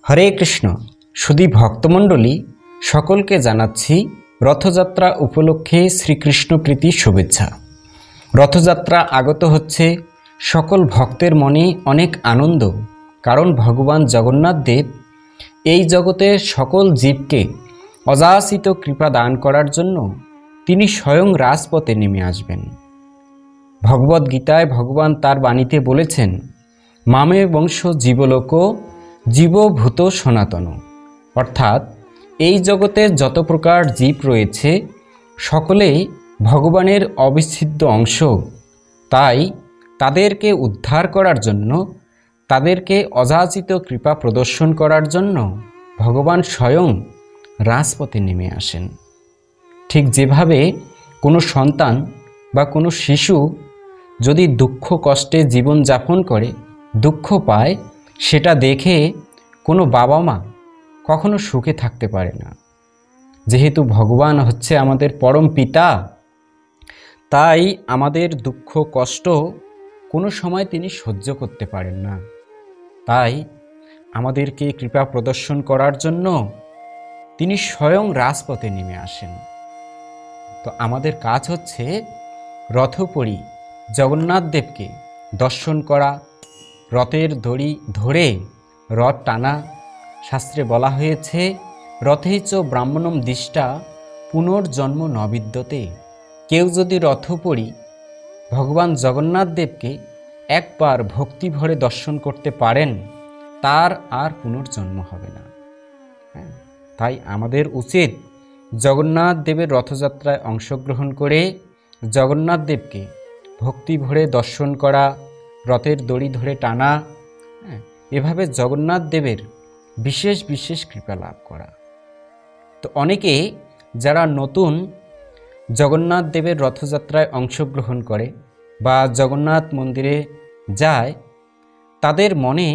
হরে কৃষ্ণ। সুধী ভক্তমণ্ডলী সকলকে জানাচ্ছি রথযাত্রা উপলক্ষে শ্রীকৃষ্ণ প্রীতি শুভেচ্ছা। রথযাত্রা আগত হচ্ছে, সকল ভক্তের মনে অনেক আনন্দ, কারণ ভগবান জগন্নাথ দেব এই জগতের সকল জীবকে অযাচিত কৃপা দান করার জন্য তিনি স্বয়ং রাজপথে নেমে আসবেন। ভগবদ্গীতায় ভগবান তার বাণীতে বলেছেন, মামে বংশ জীবলোক জীবভূত সনাতন, অর্থাৎ এই জগতে যত প্রকার জীব রয়েছে সকলেই ভগবানের অবিচ্ছেদ্য অংশ। তাই তাদেরকে উদ্ধার করার জন্য, তাদেরকে অযাচিত কৃপা প্রদর্শন করার জন্য ভগবান স্বয়ং রাজপথে নেমে আসেন। ঠিক যেভাবে কোনো সন্তান বা কোনো শিশু যদি দুঃখ কষ্টে জীবন যাপন করে, দুঃখ পায়, সেটা দেখে কোনো বাবা মা কখনো সুখে থাকতে পারে না। যেহেতু ভগবান হচ্ছে আমাদের পরম পিতা, তাই আমাদের দুঃখ কষ্ট কোনো সময় তিনি সহ্য করতে পারেন না। তাই আমাদেরকে কৃপা প্রদর্শন করার জন্য তিনি স্বয়ং রাজপথে নেমে আসেন। তো আমাদের কাজ হচ্ছে রথোপরি জগন্নাথ দেবকে দর্শন করা, রথের দড়ি ধরে রথ টানা। শাস্ত্রে বলা হয়েছে, রথেচ ব্রাহ্মণম দিষ্টা পুনর্জন্ম ন বিদ্যতে। কেউ যদি রথোপরি ভগবান জগন্নাথ দেবকে একবার ভক্তি ভরে দর্শন করতে পারেন, তার আর পুনর্জন্ম হবে না। তাই আমাদের উচিত জগন্নাথ দেবের রথযাত্রায় অংশগ্রহণ করে জগন্নাথ দেবকে ভক্তি ভরে দর্শন করা, রথের দড়ি ধরে টানা, এভাবে জগন্নাথ দেবের বিশেষ বিশেষ কৃপা লাভ করা। তো অনেকে যারা নতুন জগন্নাথ দেবের রথযাত্রায় অংশগ্রহণ করে বা জগন্নাথ মন্দিরে যায়, তাদের মনে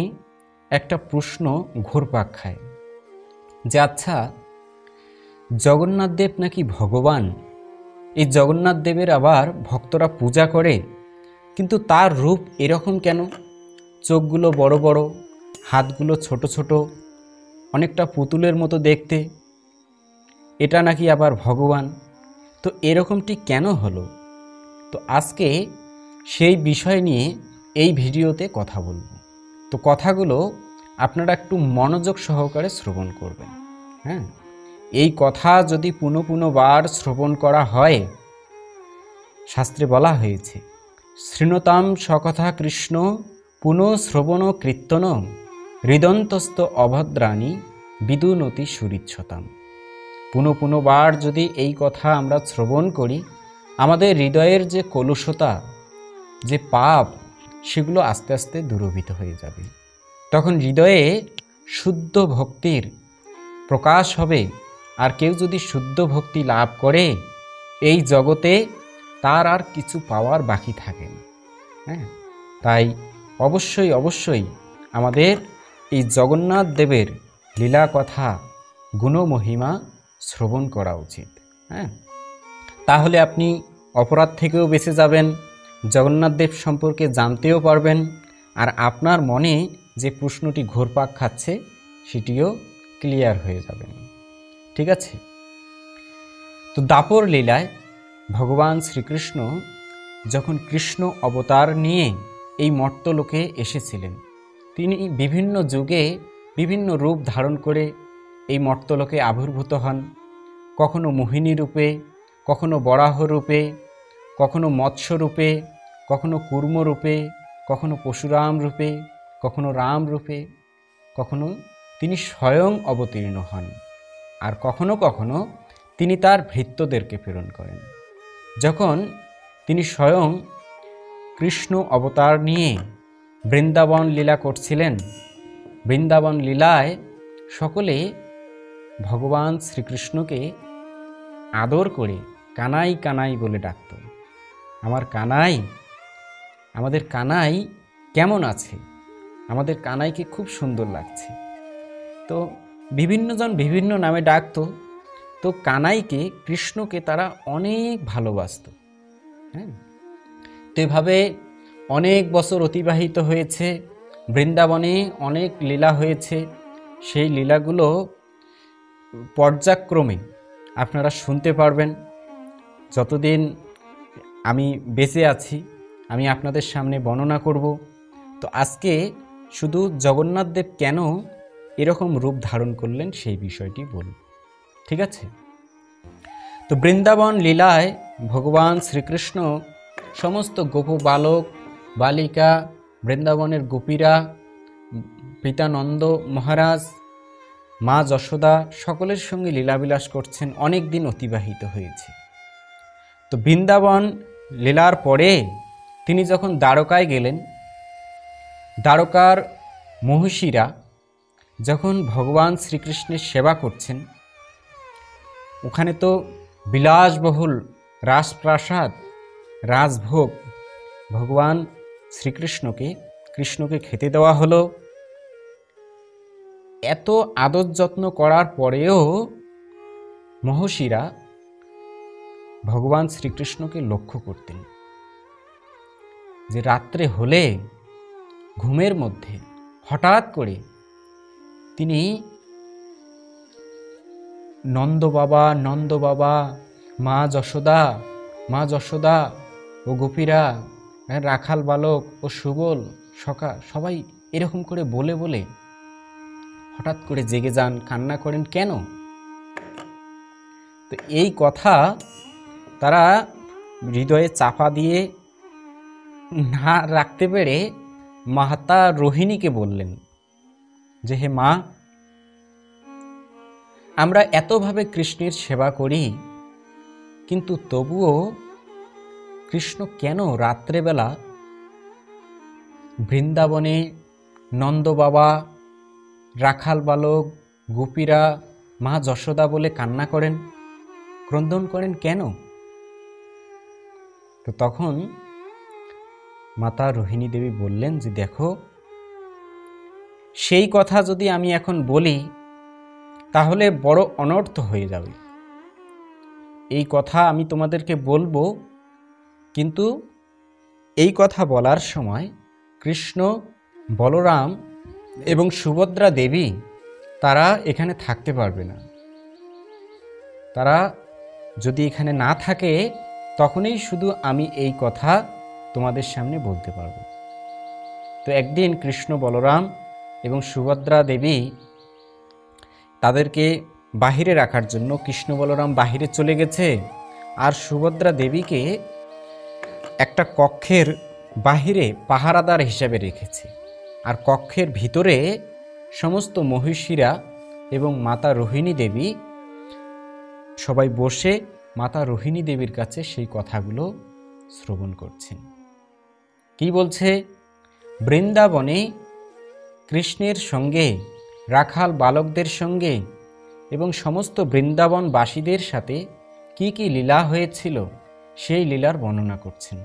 একটা প্রশ্ন ঘুরপাক খায় যে আচ্ছা, জগন্নাথ দেব নাকি ভগবান, এই জগন্নাথ দেবের আবার ভক্তরা পূজা করে, কিন্তু তার রূপ এরকম কেন? চোখগুলো বড় বড়, হাতগুলো ছোট ছোট, অনেকটা পুতুলের মতো দেখতে, এটা নাকি আবার ভগবান। তো এরকমটি কেন হলো? তো আজকে সেই বিষয় নিয়ে এই ভিডিওতে কথা বলবো। তো কথাগুলো আপনারা একটু মনোযোগ সহকারে শ্রবণ করবেন। এই কথা যদি পুনঃ পুনঃবার শ্রবণ করা হয়, শাস্ত্রে বলা হয়েছে, শৃণুতাম সকথা কৃষ্ণ পুনঃ শ্রবণ কীর্তন হৃদন্তস্থ অভদ্রাণী বিদুনতি সুরিচ্ছতাম। পুনঃ পুনঃবার যদি এই কথা আমরা শ্রবণ করি, আমাদের হৃদয়ের যে কলুষতা, যে পাপ, সেগুলো আস্তে আস্তে দূরীভূত হয়ে যাবে। তখন হৃদয়ে শুদ্ধ ভক্তির প্রকাশ হবে। আর কেউ যদি শুদ্ধ ভক্তি লাভ করে, এই জগতে তার আর কিছু পাওয়ার বাকি থাকে না। তাই অবশ্যই অবশ্যই আমাদের এই জগন্নাথ দেবের লীলা কথা, গুণমহিমা শ্রবণ করা উচিত। তাহলে আপনি অপরাধ থেকেও বেঁচে যাবেন, জগন্নাথ দেব সম্পর্কে জানতেও পারবেন, আর আপনার মনে যে প্রশ্নটি ঘুরপাক খাচ্ছে সেটিও ক্লিয়ার হয়ে যাবেন। ঠিক আছে? তো দাপর লীলায় ভগবান শ্রীকৃষ্ণ যখন কৃষ্ণ অবতার নিয়ে এই মর্ত্যলোকে এসেছিলেন, তিনি বিভিন্ন যুগে বিভিন্ন রূপ ধারণ করে এই মর্ত্যলোকে আবির্ভূত হন। কখনো মোহিনী রূপে, কখনো বরাহ রূপে, কখনো মৎস্য রূপে, কখনো কূর্ম রূপে, কখনো পরশুরাম রূপে, কখনো রাম রূপে, কখনো তিনি স্বয়ং অবতীর্ণ হন, আর কখনো কখনো তিনি তার ভৃত্যদেরকে প্রেরণ করেন। যখন তিনি স্বয়ং কৃষ্ণ অবতার নিয়ে বৃন্দাবন লীলা করছিলেন, বৃন্দাবন লীলায় সকলে ভগবান শ্রীকৃষ্ণকে আদর করে কানাই কানাই বলে ডাকত। আমার কানাই, আমাদের কানাই কেমন আছে? আমাদের কানাইকে খুব সুন্দর লাগছে। তো বিভিন্নজন বিভিন্ন নামে ডাকত। তো কানাইকে, কৃষ্ণকে তারা অনেক ভালোবাসত। তো এভাবে অনেক বছর অতিবাহিত হয়েছে, বৃন্দাবনে অনেক লীলা হয়েছে। সেই লীলাগুলো পর্যায়ক্রমে আপনারা শুনতে পারবেন। যতদিন আমি বেঁচে আছি আমি আপনাদের সামনে বর্ণনা করব। তো আজকে শুধু জগন্নাথ দেব কেন এরকম রূপ ধারণ করলেন সেই বিষয়টি বলব, ঠিক আছে? তো বৃন্দাবন লীলায় ভগবান শ্রীকৃষ্ণ সমস্ত গোপ বালক বালিকা, বৃন্দাবনের গোপীরা, পিতা নন্দ মহারাজ, মা যশোদা সকলের সঙ্গে লীলাবিলাস করছেন। অনেক দিন অতিবাহিত হয়েছে। তো বৃন্দাবন লীলার পরে তিনি যখন দ্বারকায় গেলেন, দ্বারকার মহিষীরা যখন ভগবান শ্রীকৃষ্ণের সেবা করছেন, ওখানে তো বিলাসবহুল রাজপ্রাসাদ, রাজভোগ ভগবান কৃষ্ণকে খেতে দেওয়া হলো। এত আদর যত্ন করার পরেও মহর্ষিরা ভগবান শ্রীকৃষ্ণকে লক্ষ্য করতেন যে রাত্রে হলে ঘুমের মধ্যে হঠাৎ করে তিনি নন্দ বাবা, মা যশোদা ও গোপীরা, রাখাল বালক ও সুবল সখা সবাই এরকম করে বলে বলে হঠাৎ করে জেগে যান, কান্না করেন। কেন? তো এই কথা তারা হৃদয়ে চাপা দিয়ে না রাখতে পেরে মাতা রোহিণীকে বললেন যে হে মা, আমরা এতভাবে কৃষ্ণের সেবা করি, কিন্তু তবুও কৃষ্ণ কেন রাত্রেবেলা বৃন্দাবনে নন্দ বাবা, রাখাল বালক, গোপীরা, মা যশোদা বলে কান্না করেন, ক্রন্দন করেন কেন? তো তখন মাতা রোহিণী দেবী বললেন যে দেখো, সেই কথা যদি আমি এখন বলি তাহলে বড় অনর্থ হয়ে যাবে। এই কথা আমি তোমাদেরকে বলবো, কিন্তু এই কথা বলার সময় কৃষ্ণ, বলরাম এবং সুভদ্রা দেবী তারা এখানে থাকতে পারবে না। তারা যদি এখানে না থাকে তখনই শুধু আমি এই কথা তোমাদের সামনে বলতে পারবো। তো একদিন কৃষ্ণ, বলরাম এবং সুভদ্রা দেবী তাদেরকে বাহিরে রাখার জন্য কৃষ্ণ বলরাম বাহিরে চলে গেছে, আর সুভদ্রা দেবীকে একটা কক্ষের বাহিরে পাহারাদার হিসেবে রেখেছে। আর কক্ষের ভিতরে সমস্ত মহিষীরা এবং মাতা রোহিণী দেবী সবাই বসে মাতা রোহিণী দেবীর কাছে সেই কথাগুলো শ্রবণ করছেন। কি বলছে? বৃন্দাবনে কৃষ্ণের সঙ্গে, রাখাল বালকদের সঙ্গে এবং সমস্ত বৃন্দাবনবাসীদের সাথে কি কি লীলা হয়েছিল সেই লীলার বর্ণনা করছেন।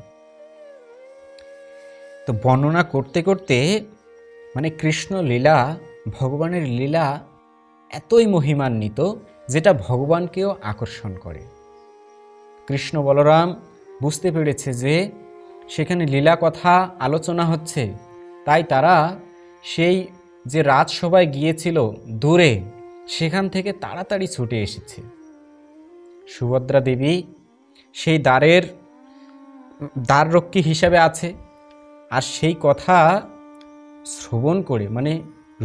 তো বর্ণনা করতে করতে মানে কৃষ্ণ লীলা, ভগবানের লীলা এতই মহিমান্বিত যেটা ভগবানকেও আকর্ষণ করে। কৃষ্ণ বলরাম বুঝতে পেরেছে যে সেখানে লীলা কথা আলোচনা হচ্ছে, তাই তারা সেই যে রাজসভায় গিয়েছিল দূরে, সেখান থেকে তাড়াতাড়ি ছুটে এসেছে। সুভদ্রা দেবী সেই দ্বাররক্ষী হিসাবে আছে, আর সেই কথা শ্রবণ করে মানে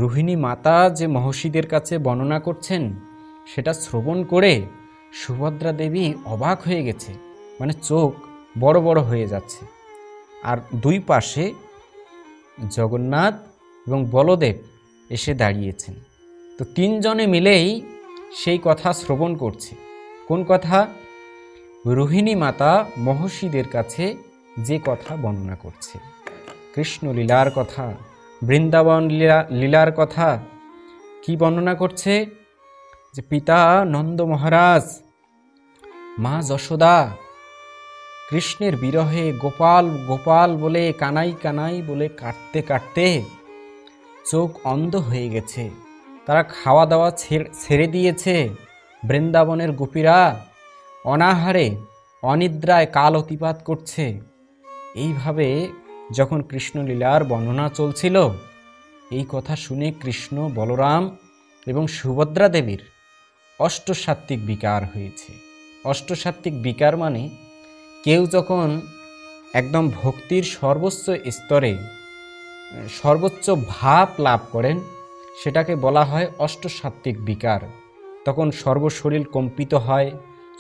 রোহিণী মাতা যে মহর্ষিদের কাছে বর্ণনা করছেন সেটা শ্রবণ করে সুভদ্রা দেবী অবাক হয়ে গেছে, মানে চোখ বড় বড় হয়ে যাচ্ছে। আর দুই পাশে জগন্নাথ এবং বলদেব এসে দাঁড়িয়েছেন। তো তিনজনে মিলেই সেই কথা শ্রবণ করছে। কোন কথা? রোহিণী মাতা মহর্ষিদের কাছে যে কথা বর্ণনা করছে, কৃষ্ণ লীলার কথা, বৃন্দাবন লীলার কথা। কি বর্ণনা করছে? যে পিতা নন্দ মহারাজ, মা যশোদা কৃষ্ণের বিরহে গোপাল গোপাল বলে, কানাই কানাই বলে কাটতে কাটতে চোখ অন্ধ হয়ে গেছে। তারা খাওয়া দাওয়া ছেড়ে দিয়েছে। বৃন্দাবনের গোপীরা অনাহারে অনিদ্রায় কাল অতিপাত করছে। এইভাবে যখন কৃষ্ণলীলার বর্ণনা চলছিল, এই কথা শুনে কৃষ্ণ, বলরাম এবং সুভদ্রা দেবীর অষ্টসাত্ত্বিক বিকার হয়েছে। অষ্টসাত্ত্বিক বিকার মানে কেউ যখন একদম ভক্তির সর্বোচ্চ স্তরে সর্বোচ্চ ভাব লাভ করেন সেটাকে বলা হয় অষ্টসাত্ত্বিক বিকার। তখন সর্বশরীর কম্পিত হয়,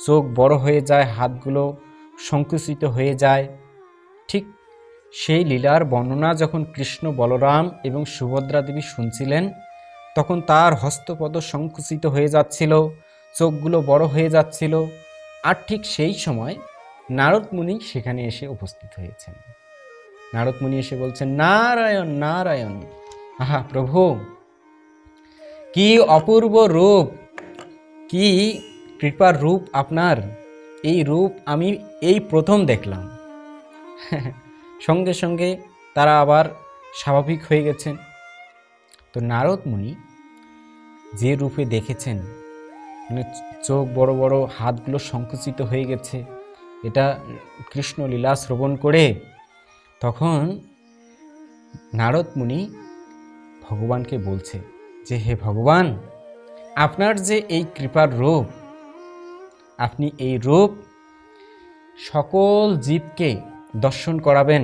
চোখ বড় হয়ে যায়, হাতগুলো সংকুচিত হয়ে যায়। ঠিক সেই লীলার বর্ণনা যখন কৃষ্ণ, বলরাম এবং সুভদ্রা দেবী শুনছিলেন তখন তার হস্তপদ সংকুচিত হয়ে যাচ্ছিল, চোখগুলো বড় হয়ে যাচ্ছিল। আর ঠিক সেই সময় নারদ মুনি সেখানে এসে উপস্থিত হয়েছেন। নারদ মুনি এসে বলছেন, নারায়ণ নারায়ণ, আহা প্রভু, কি অপূর্ব রূপ, কি কৃপার রূপ আপনার, এই রূপ আমি এই প্রথম দেখলাম। সঙ্গে সঙ্গে তারা আবার স্বাভাবিক হয়ে গেছেন। তো নারদ মুনি যে রূপে দেখেছেন, মানে চোখ বড় বড়, হাতগুলো সংকুচিত হয়ে গেছে, এটা কৃষ্ণ লীলা শ্রবণ করে তখন নারদ মুনি ভগবানকে বলছে যে, হে ভগবান, আপনার যে এই কৃপার রূপ, আপনি এই রূপ সকল জীবকে দর্শন করাবেন।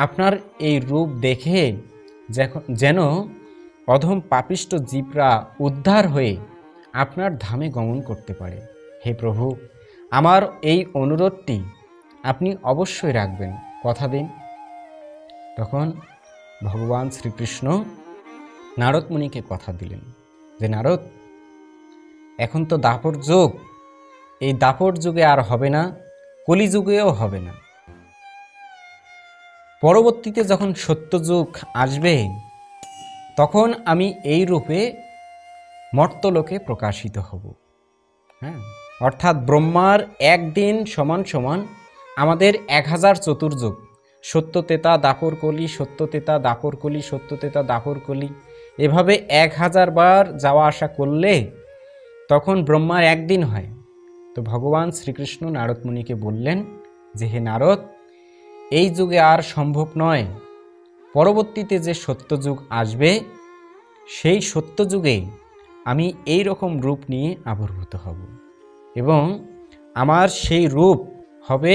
আপনার এই রূপ দেখে যেন অধম পাপিষ্ট জীবরা উদ্ধার হয়ে আপনার ধামে গমন করতে পারে। হে প্রভু, আমার এই অনুরোধটি আপনি অবশ্যই রাখবেন, কথা দিন। তখন ভগবান শ্রীকৃষ্ণ নারদ মুনিকে কথা দিলেন যে, নারদ, এখন তো দাপর যুগ, এই দাপর যুগে আর হবে না, কলিযুগেও হবে না। পরবর্তীতে যখন সত্যযুগ আসবে তখন আমি এই রূপে মর্তলোকে প্রকাশিত হব। হ্যাঁ, অর্থাৎ ব্রহ্মার একদিন সমান সমান আমাদের 1000 চতুর্যুগ। সত্যতেতা দাপর কলি, সত্যতেতা দাপর কলি, সত্যতেতা দাপর কলি, এভাবে 1000 বার যাওয়া আসা করলে তখন ব্রহ্মার একদিন হয়। তো ভগবান শ্রীকৃষ্ণ নারদ মুনিকে বললেন যে, হে নারদ, এই যুগে আর সম্ভব নয়, পরবর্তীতে যে সত্যযুগ আসবে সেই সত্যযুগে আমি এই রকম রূপ নিয়ে আবির্ভূত হব এবং আমার সেই রূপ হবে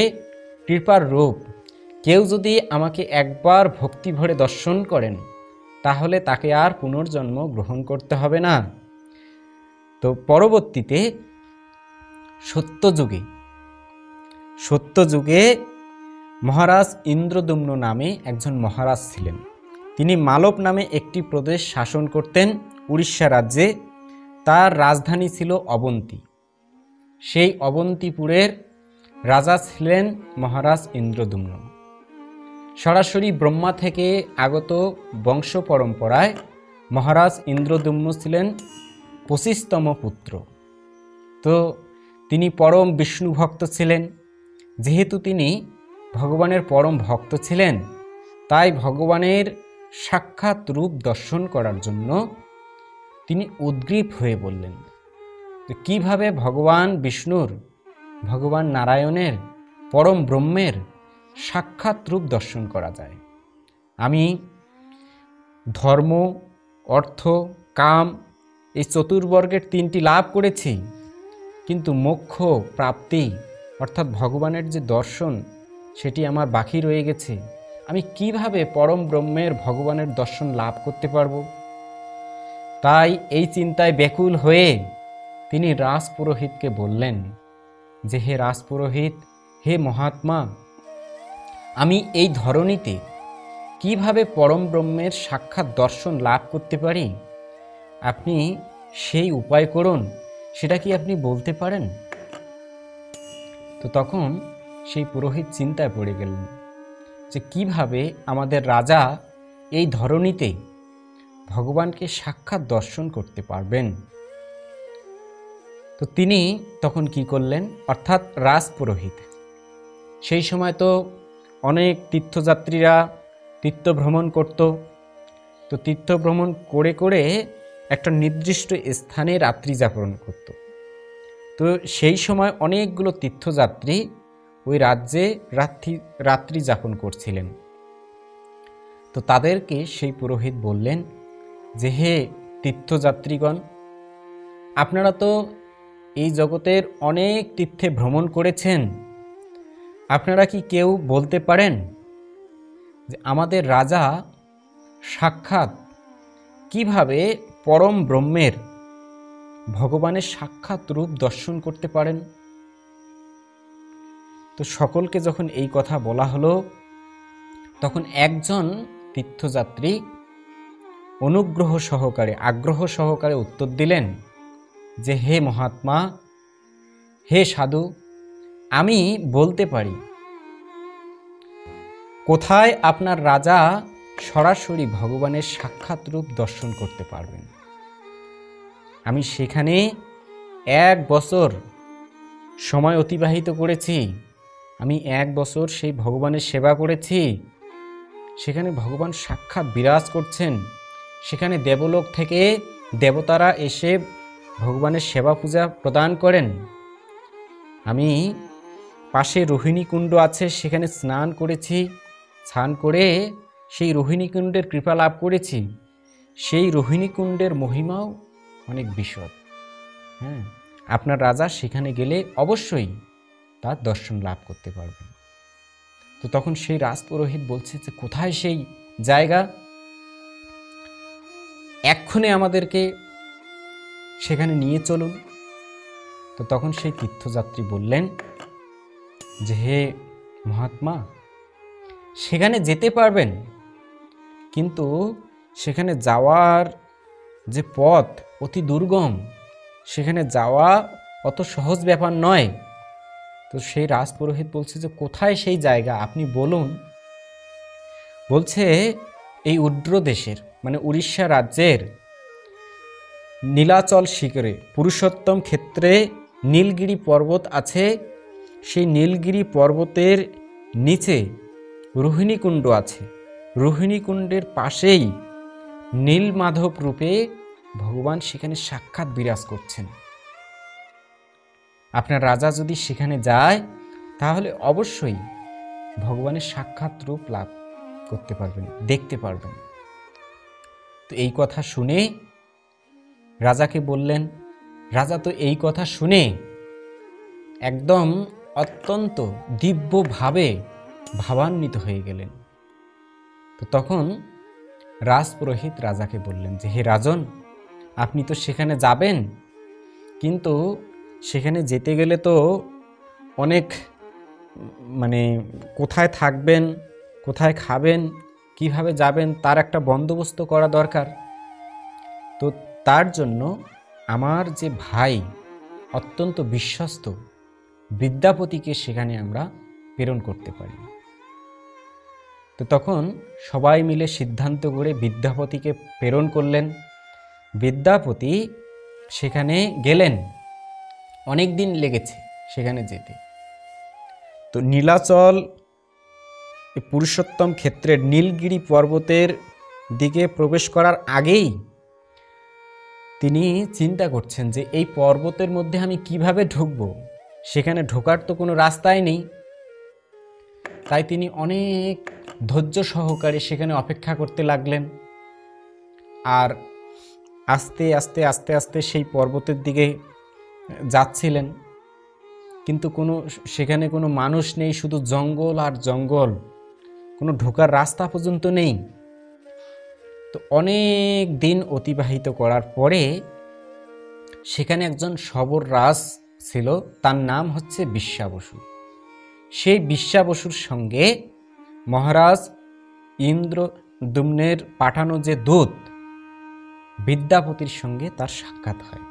কৃপার রূপ। কেউ যদি আমাকে একবার ভক্তি ভরে দর্শন করেন তাহলে তাকে আর পুনর্জন্ম গ্রহণ করতে হবে না। তো পরবর্তীতে সত্যযুগে মহারাজ ইন্দ্রদ্যুম্ন নামে একজন মহারাজ ছিলেন। তিনি মালব নামে একটি প্রদেশ শাসন করতেন উড়িষ্যা রাজ্যে। তার রাজধানী ছিল অবন্তী। সেই অবন্তীপুরের রাজা ছিলেন মহারাজ ইন্দ্রদ্যুম্ন। সরাসরি ব্রহ্মা থেকে আগত বংশ পরম্পরায় মহারাজ ইন্দ্রদ্যুম্ন ছিলেন 25তম পুত্র। তো তিনি পরম বিষ্ণু ভক্ত ছিলেন। যেহেতু তিনি ভগবানের পরম ভক্ত ছিলেন, তাই ভগবানের সাক্ষাৎ রূপ দর্শন করার জন্য তিনি উদ্গ্রীব হয়ে বললেন যে কীভাবে ভগবান বিষ্ণুর, ভগবান নারায়ণের, পরম ব্রহ্মের সাক্ষাৎ রূপ দর্শন করা যায়। আমি ধর্ম, অর্থ, কাম এই চতুর্বর্গের 3টি লাভ করেছি, কিন্তু মোক্ষ প্রাপ্তি অর্থাৎ ভগবানের যে দর্শন সেটি আমার বাকি রয়ে গেছে। আমি কিভাবে পরম ব্রহ্মের ভগবানের দর্শন লাভ করতে পারব? তাই এই চিন্তায় ব্যাকুল হয়ে তিনি রাজপুরোহিতকে বললেন যে, হে রাজপুরোহিত, হে মহাত্মা, আমি এই ধরণীতে কিভাবে পরম ব্রহ্মের সাক্ষাৎ দর্শন লাভ করতে পারি? আপনি সেই উপায় করুন, সেটা কি আপনি বলতে পারেন? তো তখন সেই পুরোহিত চিন্তায় পড়ে গেলেন যে কিভাবে আমাদের রাজা এই ধরণীতে ভগবানকে সাক্ষাৎ দর্শন করতে পারবেন। তো তিনি তখন কি করলেন, অর্থাৎ রাজপুরোহিত, সেই সময় তো অনেক তীর্থযাত্রীরা তীর্থভ্রমণ করত। তো তীর্থভ্রমণ করে করে একটা নির্দিষ্ট স্থানে রাত্রি যাপন করত। তো সেই সময় অনেকগুলো তীর্থযাত্রী ওই রাজ্যে রাত্রি যাপন করছিলেন। তো তাদেরকে সেই পুরোহিত বললেন যে, হে তীর্থযাত্রীগণ, আপনারা তো এই জগতের অনেক তীর্থে ভ্রমণ করেছেন, আপনারা কি কেউ বলতে পারেন যে আমাদের রাজা সাক্ষাৎ কিভাবে পরম ব্রহ্মের ভগবানের সাক্ষাৎ রূপ দর্শন করতে পারেন? তো সকলকে যখন এই কথা বলা হলো, তখন একজন তীর্থযাত্রী অনুগ্রহ সহকারে, আগ্রহ সহকারে উত্তর দিলেন যে হে মহাত্মা, হে সাধু, আমি বলতে পারি কোথায় আপনার রাজা সরাসরি ভগবানের সাক্ষাৎ রূপ দর্শন করতে পারবেন। আমি সেখানে 1 বছর সময় অতিবাহিত করেছি, আমি 1 বছর সেই ভগবানের সেবা করেছি। সেখানে ভগবান সাক্ষাৎ বিরাজ করছেন, সেখানে দেবলোক থেকে দেবতারা এসে ভগবানের সেবা পূজা প্রদান করেন। আমি পাশে রোহিণী কুণ্ড আছে, সেখানে স্নান করেছি, স্নান করে সেই রোহিণী কুণ্ডের কৃপা লাভ করেছি। সেই রোহিণী কুণ্ডের মহিমাও অনেক বিশদ। হ্যাঁ, আপনার রাজা সেখানে গেলে অবশ্যই তার দর্শন লাভ করতে পারবেন। তো তখন সেই রাজপুরোহিত বলছে যে কোথায় সেই জায়গা, এক্ষণে আমাদেরকে সেখানে নিয়ে চলুন। তো তখন সেই তীর্থযাত্রী বললেন যে হে মহাত্মা, সেখানে যেতে পারবেন, কিন্তু সেখানে যাওয়ার যে পথ অতি দুর্গম, সেখানে যাওয়া অত সহজ ব্যাপার নয়। তো সেই রাজপুরোহিত বলছে যে কোথায় সেই জায়গা, আপনি বলুন। বলছে এই উড্র দেশের মানে উড়িষ্যা রাজ্যের নীলাচল শিখরে পুরুষোত্তম ক্ষেত্রে নীলগিরি পর্বত আছে। সেই নীলগিরি পর্বতের নিচে রোহিণীকুণ্ড আছে। রোহিণীকুণ্ডের পাশেই নীলমাধব রূপে ভগবান সেখানে সাক্ষাৎ বিরাজ করছেন। আপনার রাজা যদি সেখানে যায় তাহলে অবশ্যই ভগবানের সাক্ষাৎ রূপ লাভ করতে পারবেন, দেখতে পারবেন। তো এই কথা শুনে রাজাকে বললেন, রাজা তো এই কথা শুনে একদম অত্যন্ত দিব্যভাবে ভাবান্বিত হয়ে গেলেন। তো তখন রাজপুরোহিত রাজাকে বললেন যে হে রাজন, আপনি তো সেখানে যাবেন, কিন্তু সেখানে যেতে গেলে তো অনেক কোথায় থাকবেন, কোথায় খাবেন, কিভাবে যাবেন তার একটা বন্দোবস্ত করা দরকার। তো তার জন্য আমার যে ভাই অত্যন্ত বিশ্বস্ত বিদ্যাপতিকে সেখানে আমরা প্রেরণ করতে পারি। তো তখন সবাই মিলে সিদ্ধান্ত করে বিদ্যাপতিকে প্রেরণ করলেন। বিদ্যাপতি সেখানে গেলেন, অনেক দিন লেগেছে সেখানে যেতে। তো নীলাচল পুরুষোত্তম ক্ষেত্রের নীলগিরি পর্বতের দিকে প্রবেশ করার আগেই তিনি চিন্তা করছেন যে এই পর্বতের মধ্যে আমি কিভাবে ঢুকব, সেখানে ঢোকার তো কোনো রাস্তাই নেই। তাই তিনি অনেক ধৈর্য সহকারে সেখানে অপেক্ষা করতে লাগলেন। আর আস্তে আস্তে আস্তে আস্তে সেই পর্বতের দিকে যাচ্ছিলেন, কিন্তু সেখানে কোনো মানুষ নেই, শুধু জঙ্গল আর জঙ্গল, কোনো ঢোকার রাস্তা পর্যন্ত নেই। তো অনেক দিন অতিবাহিত করার পরে সেখানে একজন শবর রাজ ছিল, তার নাম হচ্ছে বিশ্বাবসু। সেই বিশ্বাবসুর সঙ্গে মহারাজ ইন্দ্রদ্যুম্নের পাঠানো যে দূত বিদ্যাপতির সঙ্গে তার সাক্ষাৎ হয়।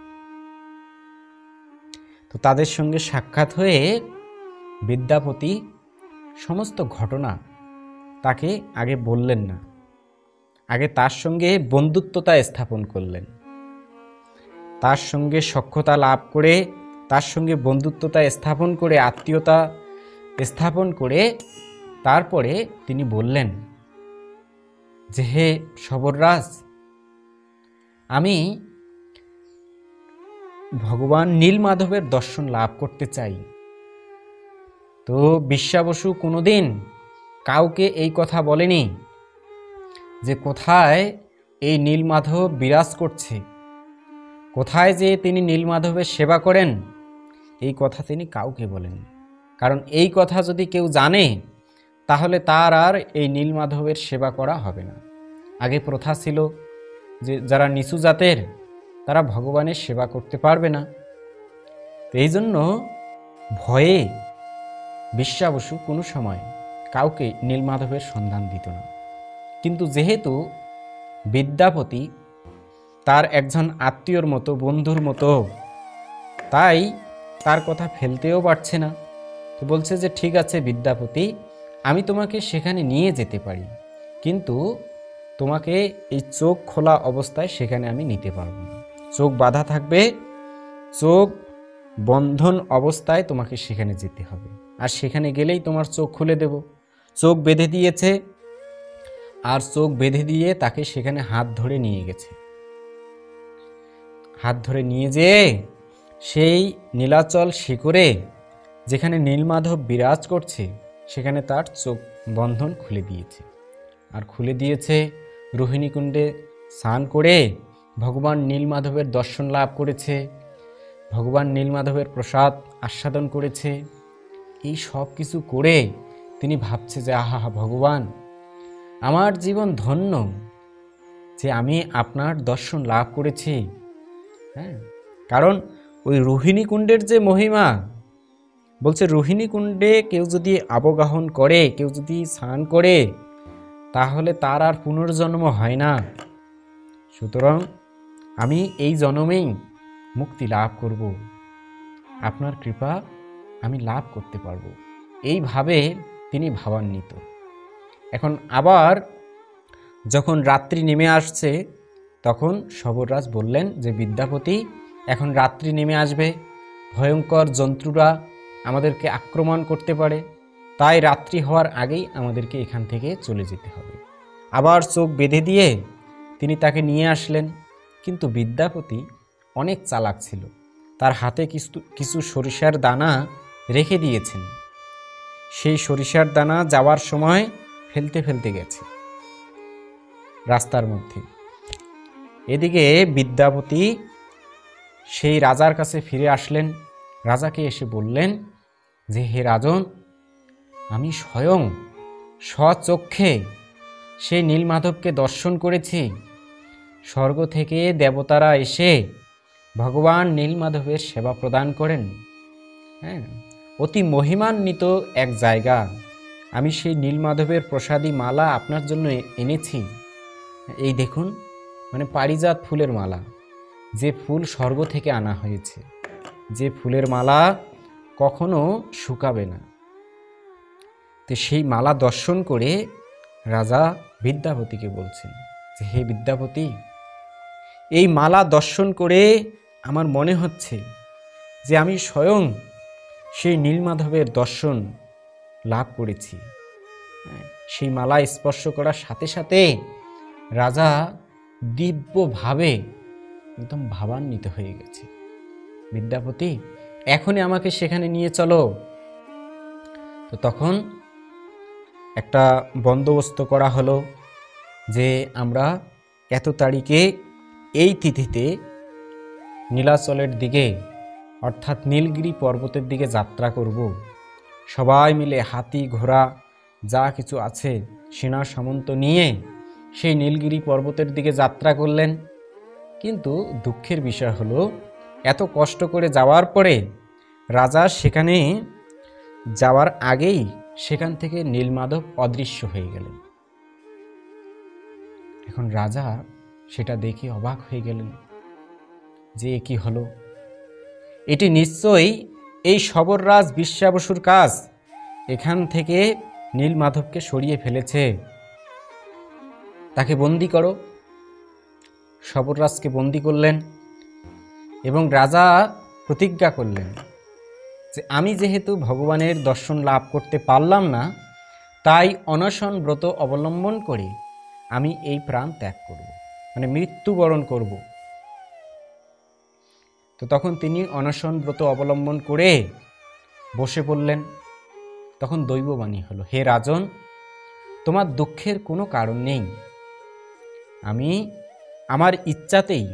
তো তাদের সঙ্গে সাক্ষাৎ হয়ে বিদ্যাপতি সমস্ত ঘটনা তাকে আগে বললেন না, আগে তার সঙ্গে বন্ধুত্বতা স্থাপন করলেন। তার সঙ্গে সখ্যতা লাভ করে, তার সঙ্গে বন্ধুত্বতা স্থাপন করে, আত্মীয়তা স্থাপন করে তারপরে তিনি বললেন যে হে শবররাজ, আমি ভগবান নীলমাধবের দর্শন লাভ করতে চাই। তো বিশ্বাবসু কোনোদিন কাউকে এই কথা বলেনি যে কোথায় এই নীলমাধব বিরাজ করছে, কোথায় যে তিনি নীলমাধবের সেবা করেন এই কথা তিনি কাউকে বলেন, কারণ এই কথা যদি কেউ জানে তাহলে তার আর এই নীলমাধবের সেবা করা হবে না। আগে প্রথা ছিল যে যারা নিচু জাতের তারা ভগবানের সেবা করতে পারবে না। তো এই জন্য ভয়ে বিশ্বা বসু কোনো সময় কাউকে নীলমাধবের সন্ধান দিত না। কিন্তু যেহেতু বিদ্যাপতি তার একজন আত্মীয়র মতো, বন্ধুর মতো, তাই তার কথা ফেলতেও পারছে না। তো বলছে যে ঠিক আছে বিদ্যাপতি, আমি তোমাকে সেখানে নিয়ে যেতে পারি, কিন্তু তোমাকে এই চোখ খোলা অবস্থায় সেখানে আমি নিতে পারবো না। চোখ বাঁধা থাকবে, চোখ বন্ধন অবস্থায় তোমাকে সেখানে যেতে হবে, আর সেখানে গেলেই তোমার চোখ খুলে দেব। চোখ বেঁধে দিয়েছে, আর চোখ বেঁধে দিয়ে তাকে সেখানে হাত ধরে নিয়ে গেছে। হাত ধরে নিয়ে যেয়ে সেই নীলাচল শিখরে যেখানে নীলমাধব বিরাজ করছে সেখানে তার চোখ বন্ধন খুলে দিয়েছে। আর খুলে দিয়েছে রোহিণীকুণ্ডে স্নান করে ভগবান নীলমাধবের দর্শন লাভ করেছে, ভগবান নীলমাধবের প্রসাদ আস্বাদন করেছে। এই সব কিছু করে তিনি ভাবছে যে আহা ভগবান, আমার জীবন ধন্য যে আমি আপনার দর্শন লাভ করেছি। হ্যাঁ, কারণ ওই রোহিণীকুণ্ডের যে মহিমা, বলছে রোহিণীকুণ্ডে কেউ যদি আবগাহন করে, কেউ যদি স্নান করে, তাহলে তার আর পুনর্জন্ম হয় না। সুতরাং আমি এই জন্মেই মুক্তি লাভ করব, আপনার কৃপা আমি লাভ করতে পারবো, এইভাবে তিনি ভাবান্বিত। এখন আবার যখন রাত্রি নেমে আসছে তখন শবররাজ বললেন যে বিদ্যাপতি, এখন রাত্রি নেমে আসবে, ভয়ঙ্কর জন্তুরা আমাদেরকে আক্রমণ করতে পারে, তাই রাত্রি হওয়ার আগেই আমাদেরকে এখান থেকে চলে যেতে হবে। আবার চোখ বেঁধে দিয়ে তিনি তাকে নিয়ে আসলেন। কিন্তু বিদ্যাপতি অনেক চালাক ছিল, তার হাতে কিছু সরিষার দানা রেখে দিয়েছেন। সেই সরিষার দানা যাওয়ার সময় ফেলতে ফেলতে গেছে রাস্তার মধ্যে। এদিকে বিদ্যাপতি সেই রাজার কাছে ফিরে আসলেন। রাজাকে এসে বললেন যে হে রাজন, আমি স্বয়ং স্বচক্ষে সেই নীলমাধবকে দর্শন করেছি। স্বর্গ থেকে দেবতারা এসে ভগবান নীলমাধবের সেবা প্রদান করেন। হ্যাঁ, অতি মহিমান্বিত এক জায়গা। আমি সেই নীলমাধবের প্রসাদী মালা আপনার জন্য এনেছি। এই দেখুন, মানে পারিজাত ফুলের মালা, যে ফুল স্বর্গ থেকে আনা হয়েছে, যে ফুলের মালা কখনো শুকাবে না। তো সেই মালা দর্শন করে রাজা বিদ্যাপতিকে বলছেন যে হে বিদ্যাপতি, এই মালা দর্শন করে আমার মনে হচ্ছে যে আমি স্বয়ং সেই নীলমাধবের দর্শন লাভ করেছি। সেই মালা স্পর্শ করার সাথে সাথে রাজা দিব্যভাবে একদম ভাবান্বিত হয়ে গেছে। বিদ্যাপতি, এখনই আমাকে সেখানে নিয়ে চলো। তো তখন একটা বন্দোবস্ত করা হলো যে আমরা এত তারিখে এই তিথিতে নীলাচলের দিকে অর্থাৎ নীলগিরি পর্বতের দিকে যাত্রা করব। সবাই মিলে হাতি ঘোড়া যা কিছু আছে সেনা সামন্ত নিয়ে সেই নীলগিরি পর্বতের দিকে যাত্রা করলেন। কিন্তু দুঃখের বিষয় হলো এত কষ্ট করে যাওয়ার পরে রাজা সেখানে যাওয়ার আগেই সেখান থেকে নীলমাধব অদৃশ্য হয়ে গেলেন। এখন রাজা সেটা দেখে অবাক হয়ে গেলেন যে কি হলো, এটি নিশ্চয়ই এই শবররাজ বিশ্বা বসুর কাজ। এখান থেকে নীলমাধবকে সরিয়ে ফেলেছে, তাকে বন্দি করো। শবররাজকে বন্দি করলেন এবং রাজা প্রতিজ্ঞা করলেন যে আমি যেহেতু ভগবানের দর্শন লাভ করতে পারলাম না, তাই অনশন ব্রত অবলম্বন করে আমি এই প্রাণ ত্যাগ করব, মানে মৃত্যুবরণ করব। তো তখন তিনি অনশন ব্রত অবলম্বন করে বসে পড়লেন। তখন দৈববাণী হলো, হে রাজন, তোমার দুঃখের কোনো কারণ নেই। আমি আমার ইচ্ছাতেই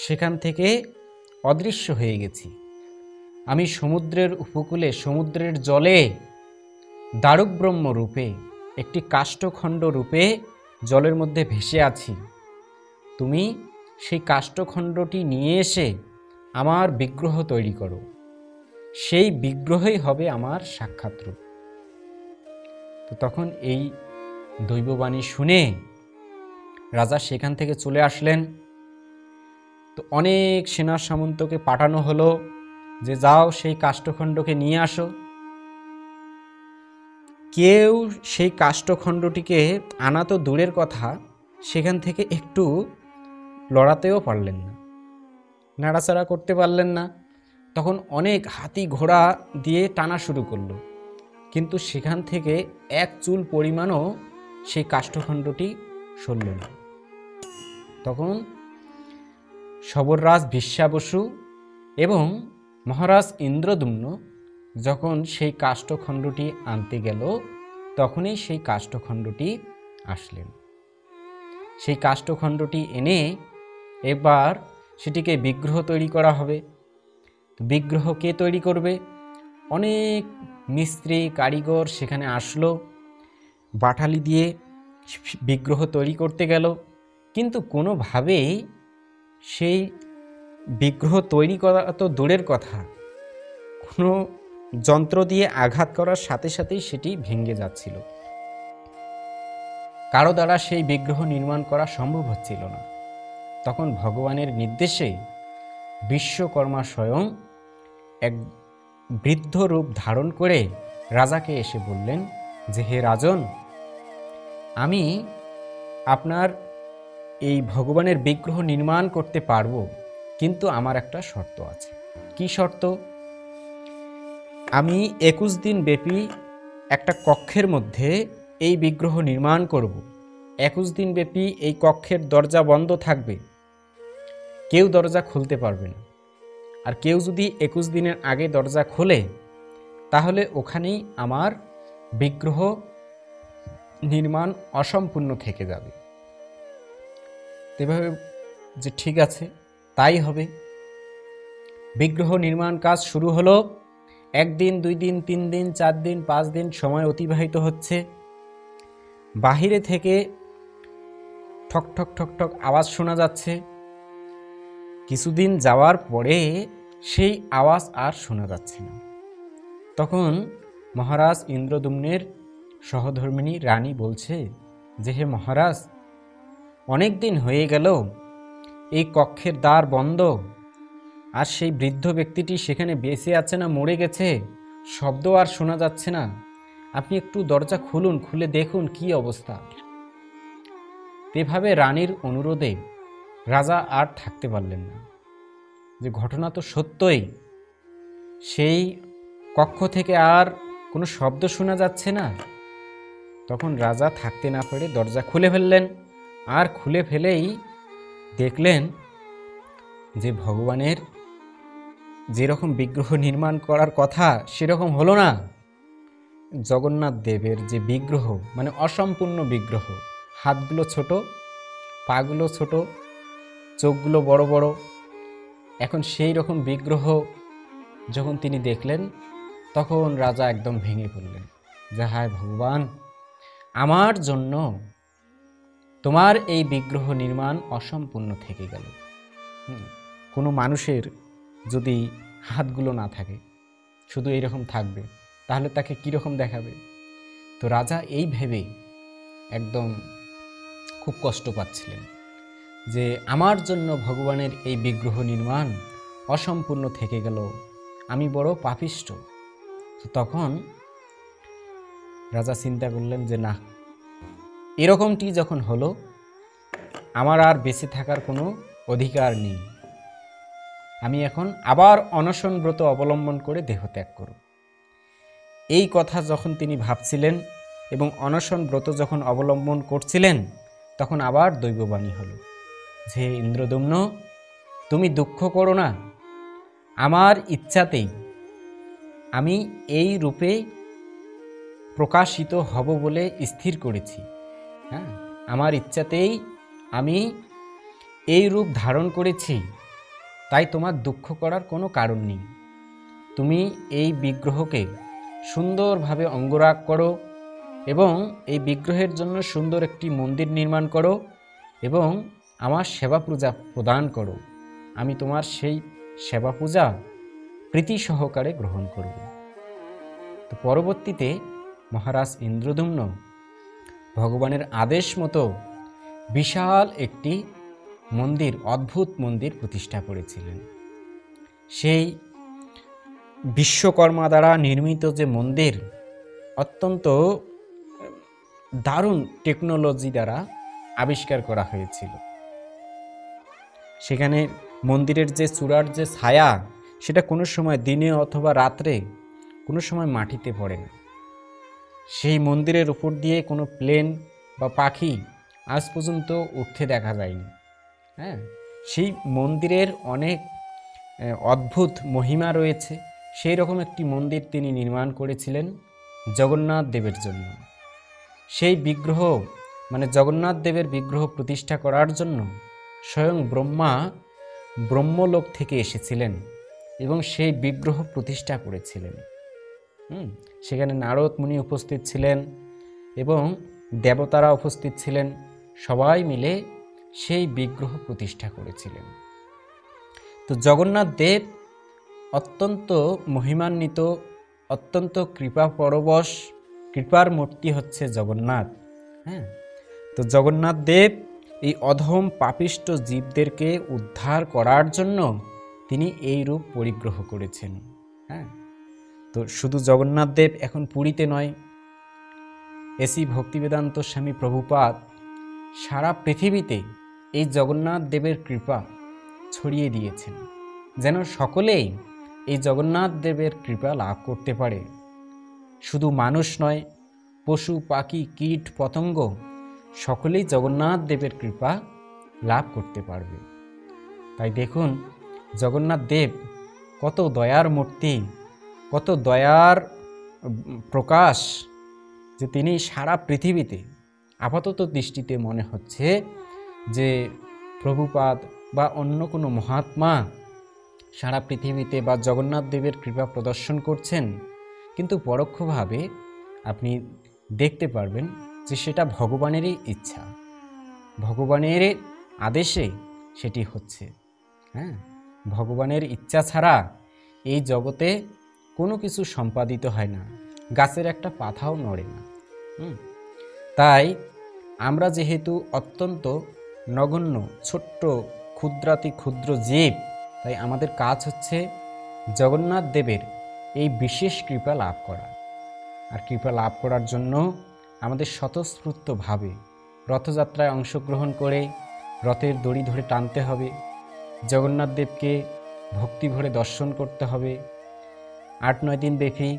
সেখান থেকে অদৃশ্য হয়ে গেছি। আমি সমুদ্রের উপকূলে, সমুদ্রের জলে দারুক ব্রহ্ম রূপে, একটি কাষ্ঠখণ্ড রূপে জলের মধ্যে ভেসে আছি। তুমি সেই কাষ্ঠখণ্ডটি নিয়ে এসে আমার বিগ্রহ তৈরি করো, সেই বিগ্রহই হবে আমার সাক্ষাৎ রূপ। তো তখন এই দৈববাণী শুনে রাজা সেখান থেকে চলে আসলেন। তো অনেক সেনা সামন্তকে পাঠানো হলো যে যাও সেই কাষ্ঠখণ্ডকে নিয়ে আসো। কেউ সেই কাষ্ঠখণ্ডটিকে আনা তো দূরের কথা, সেখান থেকে একটু লড়াতেও পারলেন না, নাড়াচাড়া করতে পারলেন না। তখন অনেক হাতি ঘোড়া দিয়ে টানা শুরু করলো, কিন্তু সেখান থেকে এক চুল পরিমাণও সেই কাষ্ঠখণ্ডটি সরল না। তখন শবররাজ বিশ্বাবসু এবং মহারাজ ইন্দ্রদ্যুম্ন যখন সেই কাষ্ঠখণ্ডটি আনতে গেল, তখনই সেই কাষ্ঠখণ্ডটি আসলেন। সেই কাষ্ঠখণ্ডটি এনে এবার সেটিকে বিগ্রহ তৈরি করা হবে। বিগ্রহ কে তৈরি করবে? অনেক মিস্ত্রি কারিগর সেখানে আসলো, বাটালি দিয়ে বিগ্রহ তৈরি করতে গেল, কিন্তু কোনোভাবেই সেই বিগ্রহ তৈরি করা তো দূরের কথা, কোনো যন্ত্র দিয়ে আঘাত করার সাথে সাথেই সেটি ভেঙে যাচ্ছিল। কারো দ্বারা সেই বিগ্রহ নির্মাণ করা সম্ভব হচ্ছিল না। তখন ভগবানের নির্দেশে বিশ্বকর্মা স্বয়ং এক বৃদ্ধ রূপ ধারণ করে রাজাকে এসে বললেন যে, হে রাজন, আমি আপনার এই ভগবানের বিগ্রহ নির্মাণ করতে পারবো, কিন্তু আমার একটা শর্ত আছে। কি শর্ত? আমি 21 দিন ব্যাপী একটা কক্ষের মধ্যে এই বিগ্রহ নির্মাণ করব। 21 দিন ব্যাপী এই কক্ষের দরজা বন্ধ থাকবে, কেউ দরজা খুলতে পারবে না। আর কেউ যদি 21 দিনের আগে দরজা খোলে, তাহলে ওখানেই আমার বিগ্রহ নির্মাণ অসম্পূর্ণ থেকে যাবে। এভাবে যে ঠিক আছে, তাই হবে। বিগ্রহ নির্মাণ কাজ শুরু হলো। 1 দিন, 2 দিন, 3 দিন, 4 দিন, 5 দিন সময় অতিবাহিত হচ্ছে। বাহিরে থেকে ঠক ঠক ঠক ঠক আওয়াজ শোনা যাচ্ছে। কিছুদিন যাওয়ার পরে সেই আওয়াজ আর শোনা যাচ্ছে না। তখন মহারাজ ইন্দ্রদ্যুম্নের সহধর্মিণী রানী বলছে যে, হে মহারাজ, অনেক দিন হয়ে গেল এই কক্ষের দ্বার বন্ধ, আর সেই বৃদ্ধ ব্যক্তিটি সেখানে বেঁচে আছে না মরে গেছে, শব্দ আর শোনা যাচ্ছে না। আপনি একটু দরজা খুলুন, খুলে দেখুন কি অবস্থা। এভাবে রানীর অনুরোধে রাজা আর থাকতে পারলেন না, যে ঘটনা তো সত্যই, সেই কক্ষ থেকে আর কোনো শব্দ শোনা যাচ্ছে না। তখন রাজা থাকতে না পেরে দরজা খুলে ফেললেন। আর খুলে ফেলেই দেখলেন যে ভগবানের যেরকম বিগ্রহ নির্মাণ করার কথা সেরকম হলো না। জগন্নাথ দেবের যে বিগ্রহ, মানে অসম্পূর্ণ বিগ্রহ, হাতগুলো ছোট, পাগুলো ছোট, চোখগুলো বড় বড়, এখন সেই রকম বিগ্রহ যখন তিনি দেখলেন, তখন রাজা একদম ভেঙে পড়লেন যে, হায় ভগবান, আমার জন্য তোমার এই বিগ্রহ নির্মাণ অসম্পূর্ণ থেকে গেল। কোনো মানুষের যদি হাতগুলো না থাকে, শুধু এইরকম থাকবে, তাহলে তাকে কীরকম দেখাবে? তো রাজা এই ভেবে একদম খুব কষ্ট পাচ্ছিলেন যে আমার জন্য ভগবানের এই বিগ্রহ নির্মাণ অসম্পূর্ণ থেকে গেল, আমি বড় পাপিষ্ঠ। তো তখন রাজা চিন্তা করলেন যে না, এরকমটি যখন হলো, আমার আর বেঁচে থাকার কোনো অধিকার নেই, আমি এখন আবার অনশন ব্রত অবলম্বন করে দেহত্যাগ করব। এই কথা যখন তিনি ভাবছিলেন এবং অনশন ব্রত যখন অবলম্বন করছিলেন, তখন আবার দৈববাণী হলো যে, ইন্দ্রদ্যুম্ন, তুমি দুঃখ করো না, আমার ইচ্ছাতেই আমি এই রূপে প্রকাশিত হব বলে স্থির করেছি। হ্যাঁ, আমার ইচ্ছাতেই আমি এই রূপ ধারণ করেছি। তাই তোমার দুঃখ করার কোনো কারণ নেই। তুমি এই বিগ্রহকে সুন্দরভাবে অঙ্গরাগ করো এবং এই বিগ্রহের জন্য সুন্দর একটি মন্দির নির্মাণ করো এবং আমার সেবা পূজা প্রদান করো। আমি তোমার সেই সেবা পূজা প্রীতি সহকারে গ্রহণ করব। তো পরবর্তীতে মহারাজ ইন্দ্রদ্যুম্ন ভগবানের আদেশ মতো বিশাল একটি মন্দির, অদ্ভুত মন্দির প্রতিষ্ঠা করেছিলেন। সেই বিশ্বকর্মা দ্বারা নির্মিত যে মন্দির, অত্যন্ত দারুণ টেকনোলজি দ্বারা আবিষ্কার করা হয়েছিল। সেখানে মন্দিরের যে চূড়ার যে ছায়া, সেটা কোনো সময় দিনে অথবা রাত্রে কোনো সময় মাটিতে পড়ে না। সেই মন্দিরের উপর দিয়ে কোনো প্লেন বা পাখি আজ পর্যন্ত উঠতে দেখা যায়নি। হ্যাঁ, সেই মন্দিরের অনেক অদ্ভুত মহিমা রয়েছে। সেই রকম একটি মন্দির তিনি নির্মাণ করেছিলেন জগন্নাথ দেবের জন্য। সেই বিগ্রহ মানে জগন্নাথ দেবের বিগ্রহ প্রতিষ্ঠা করার জন্য স্বয়ং ব্রহ্মা ব্রহ্মলোক থেকে এসেছিলেন এবং সেই বিগ্রহ প্রতিষ্ঠা করেছিলেন। সেখানে নারদ মুনি উপস্থিত ছিলেন এবং দেবতারা উপস্থিত ছিলেন। সবাই মিলে সেই বিগ্রহ প্রতিষ্ঠা করেছিলেন। তো জগন্নাথ দেব অত্যন্ত মহিমান্বিত, অত্যন্ত কৃপা পরবশ, কৃপার মূর্তি হচ্ছে জগন্নাথ। হ্যাঁ, তো জগন্নাথ দেব এই অধম পাপিষ্ট জীবদেরকে উদ্ধার করার জন্য তিনি এই রূপ পরিগ্রহ করেছেন। হ্যাঁ, তো শুধু জগন্নাথ দেব এখন পুরীতে নয়, এসি ভক্তিবেদান্ত স্বামী প্রভুপাদ সারা পৃথিবীতে এই জগন্নাথ দেবের কৃপা ছড়িয়ে দিয়েছেন, যেন সকলেই এই জগন্নাথ দেবের কৃপা লাভ করতে পারে। শুধু মানুষ নয়, পশু পাখি কীট পতঙ্গ সকলেই জগন্নাথ দেবের কৃপা লাভ করতে পারবে। তাই দেখুন জগন্নাথ দেব কত দয়ার মূর্তি, কত দয়ার প্রকাশ, যে তিনি সারা পৃথিবীতে আপাতত দৃষ্টিতে মনে হচ্ছে যে প্রভুপাদ বা অন্য কোনো মহাত্মা সারা পৃথিবীতে বা জগন্নাথ দেবের কৃপা প্রদর্শন করছেন, কিন্তু পরোক্ষভাবে আপনি দেখতে পারবেন যে সেটা ভগবানেরই ইচ্ছা, ভগবানের আদেশে সেটি হচ্ছে। হ্যাঁ, ভগবানের ইচ্ছা ছাড়া এই জগতে কোনো কিছু সম্পাদিত হয় না, গাছের একটা পাতাও নড়ে না। তাই আমরা যেহেতু অত্যন্ত নগণ্য, ছোট্ট, ক্ষুদ্রাতি ক্ষুদ্র জীব, তাই আমাদের কাজ হচ্ছে জগন্নাথ দেবের এই বিশেষ কৃপা লাভ করা। আর কৃপা লাভ করার জন্য আমাদের স্বতঃস্ফূর্তভাবে রথযাত্রায় অংশগ্রহণ করে রথের দড়ি ধরে টানতে হবে, জগন্নাথ দেবকে ভক্তি ভরে দর্শন করতে হবে। 8-9 দিন ব্যাপী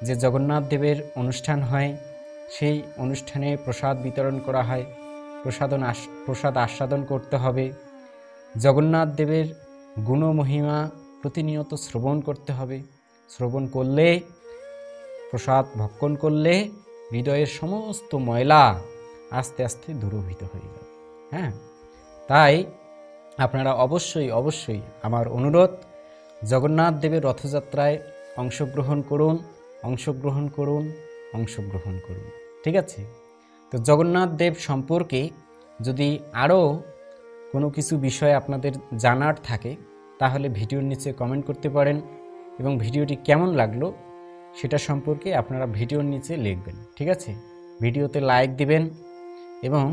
যে জগন্নাথ দেবের অনুষ্ঠান হয়, সেই অনুষ্ঠানে প্রসাদ বিতরণ করা হয়, প্রসাদ আস্বাদন করতে হবে। জগন্নাথ দেবের গুণ মহিমা প্রতিনিয়ত শ্রবণ করতে হবে। শ্রবণ করলে, প্রসাদ ভক্ষণ করলে হৃদয়ের সমস্ত ময়লা আস্তে আস্তে দূরীভূত হয়ে যাবে। হ্যাঁ, তাই আপনারা অবশ্যই অবশ্যই আমার অনুরোধ, জগন্নাথ দেবের রথযাত্রায় অংশগ্রহণ করুন, অংশগ্রহণ করুন, অংশগ্রহণ করুন। ঠিক আছে? তো জগন্নাথ দেব সম্পর্কে যদি আরও কোনো কিছু বিষয় আপনাদের জানার থাকে, তাহলে ভিডিওর নিচে কমেন্ট করতে পারেন এবং ভিডিওটি কেমন লাগলো সেটা সম্পর্কে আপনারা ভিডিওর নিচে লিখবেন। ঠিক আছে? ভিডিওতে লাইক দিবেন এবং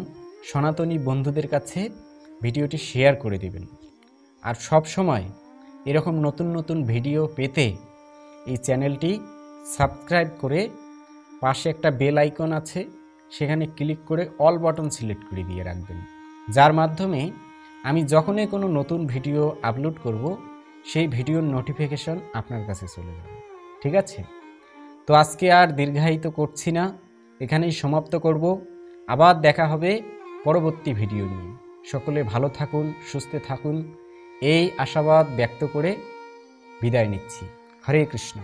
সনাতনী বন্ধুদের কাছে ভিডিওটি শেয়ার করে দিবেন। আর সব সময় এরকম নতুন নতুন ভিডিও পেতে এই চ্যানেলটি সাবস্ক্রাইব করে পাশে একটা বেল আইকন আছে, সেখানে ক্লিক করে অল বাটন সিলেক্ট করে দিয়ে রাখবেন, যার মাধ্যমে আমি যখনই কোনো নতুন ভিডিও আপলোড করব সেই ভিডিওর নোটিফিকেশন আপনার কাছে চলে যাবে। ঠিক আছে? তো আজকে আর দীর্ঘায়িত করছি না, এখানেই সমাপ্ত করব। আবার দেখা হবে পরবর্তী ভিডিও নিয়ে। সকলে ভালো থাকুন, সুস্থ থাকুন, এই আশাবাদ ব্যক্ত করে বিদায় নিচ্ছি। হরে কৃষ্ণ।